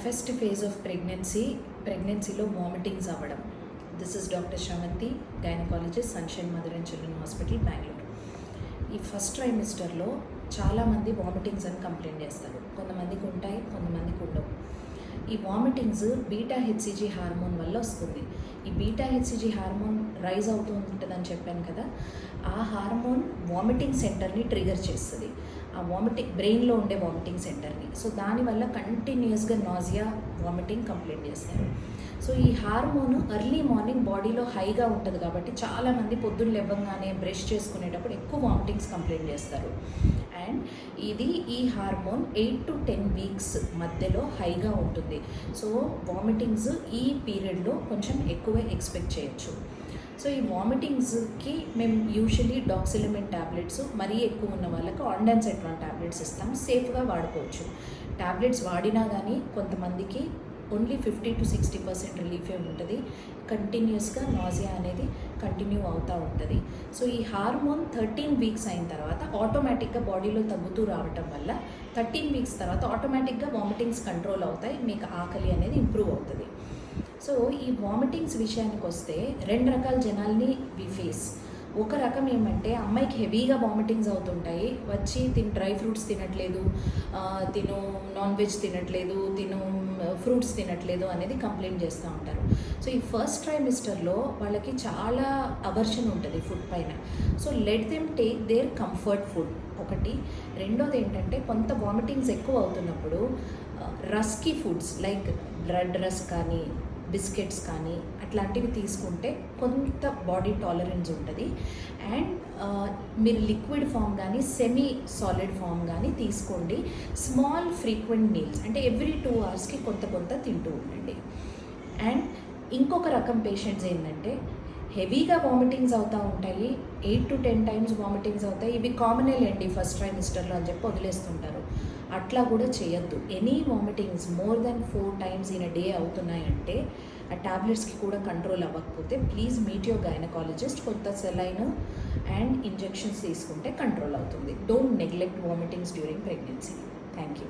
toughest phase of ప్రెగ్నెన్సీలో vomitings అవ్వడం. This is doctor Sravanthi, gynaecologist, sunshine mother and children hospital, Bengaluru. ఈ first ట్రైమిస్టర్లో చాలామంది vomitings అని కంప్లైంట్ చేస్తారు. కొంతమందికి ఉంటాయి, కొంతమందికి ఉండవు. ఈ వామిటింగ్స్ బీటా హెచ్సిజీ హార్మోన్ వల్ల వస్తుంది. ఈ బీటా హెచ్సిజీ హార్మోన్ రైజ్ అవుతూ ఉంటుందని చెప్పాను కదా, ఆ హార్మోన్ వామిటింగ్ సెంటర్ని ట్రిగర్ చేస్తుంది, ఆ బ్రెయిన్లో ఉండే వామిటింగ్ సెంటర్ని. సో దానివల్ల కంటిన్యూస్గా నాజియా, వామిటింగ్ కంప్లైంట్ చేస్తారు. సో ఈ హార్మోన్ ఎర్లీ మార్నింగ్ బాడీలో హైగా ఉంటుంది కాబట్టి చాలామంది పొద్దున్న లేవగానే బ్రష్ చేసుకునేటప్పుడు ఎక్కువ వామిటింగ్స్ కంప్లైంట్ చేస్తారు. అండ్ ఈ హార్మోన్ 8 to 10 వీక్స్ మధ్యలో హైగా ఉంటుంది. సో వామిటింగ్స్ ఈ పీరియడ్లో కొంచెం ఎక్కువే ఎక్స్పెక్ట్ చేయొచ్చు. సో ఈ వామిటింగ్స్కి మేము యూజువలీ డాక్సిలమిన్ ట్యాబ్లెట్స్, మరీ ఎక్కువ ఉన్న వాళ్ళకి ఆండాన్సెట్రాన్ ట్యాబ్లెట్స్ ఇస్తాం. సేఫ్గా వాడుకోవచ్చు. ట్యాబ్లెట్స్ వాడినా కానీ కొంతమందికి ఓన్లీ 50 to 60% రిలీఫే ఉంటుంది. కంటిన్యూస్గా నాజియా అనేది కంటిన్యూ అవుతూ ఉంటుంది. సో ఈ హార్మోన్ 13 వీక్స్ అయిన తర్వాత ఆటోమేటిక్గా బాడీలో తగ్గుతూ రావటం వల్ల 13 వీక్స్ తర్వాత ఆటోమేటిక్గా వామిటింగ్స్ కంట్రోల్ అవుతాయి, మీకు ఆకలి అనేది ఇంప్రూవ్ అవుతుంది. సో ఈ వామిటింగ్స్ విషయానికి వస్తే 2 రకాల జనాల్ని వి ఫేస్. ఒక రకం ఏమంటే అమ్మాయికి హెవీగా వామిటింగ్స్ అవుతుంటాయి, వచ్చి డ్రై ఫ్రూట్స్ తినట్లేదు, తిను నాన్ వెజ్ తినట్లేదు, తిను ఫ్రూట్స్ తినట్లేదు అనేది కంప్లైంట్ చేస్తూ ఉంటారు. సో ఈ ఫస్ట్ ట్రైమిస్టర్లో వాళ్ళకి చాలా అవర్షన్ ఉంటుంది ఫుడ్ పైన. So let them take their comfort food ఒకటి. రెండోది ఏంటంటే కొంత వామిటింగ్స్ ఎక్కువ అవుతున్నప్పుడు రస్కీ ఫుడ్స్ లైక్ బ్రెడ్ రస్క్ కానీ, బిస్కెట్స్ కానీ అట్లాంటివి తీసుకుంటే కొంత బాడీ టాలరెన్స్ ఉంటుంది. అండ్ మీరు లిక్విడ్ ఫామ్ కానీ సెమీ సాలిడ్ ఫామ్ కానీ తీసుకోండి. స్మాల్ ఫ్రీక్వెంట్ మీల్స్ అంటే ఎవ్రీ 2 అవర్స్కి కొంత తింటూ ఉండండి. అండ్ ఇంకొక రకం పేషెంట్స్ ఏంటంటే హెవీగా వామిటింగ్స్ అవుతూ ఉంటాయి, 8 to 10 టైమ్స్ వామిటింగ్స్ అవుతాయి, ఇవి కామనే లేండి ఫస్ట్ ట్రైమిస్టర్లో అని చెప్పి వదిలేస్తుంటారు. అట్లా కూడా చేయొద్దు. Any vomitings more than 4 times in a day అవుతున్నాయంటే ఆ ట్యాబ్లెట్స్కి కూడా కంట్రోల్ అవ్వకపోతే ప్లీజ్ మీట్ యువర్ గైనకాలజిస్ట్. కొంత సెలైన్ అండ్ ఇంజెక్షన్స్ తీసుకుంటే కంట్రోల్ అవుతుంది. Don't neglect vomitings during pregnancy. Thank you.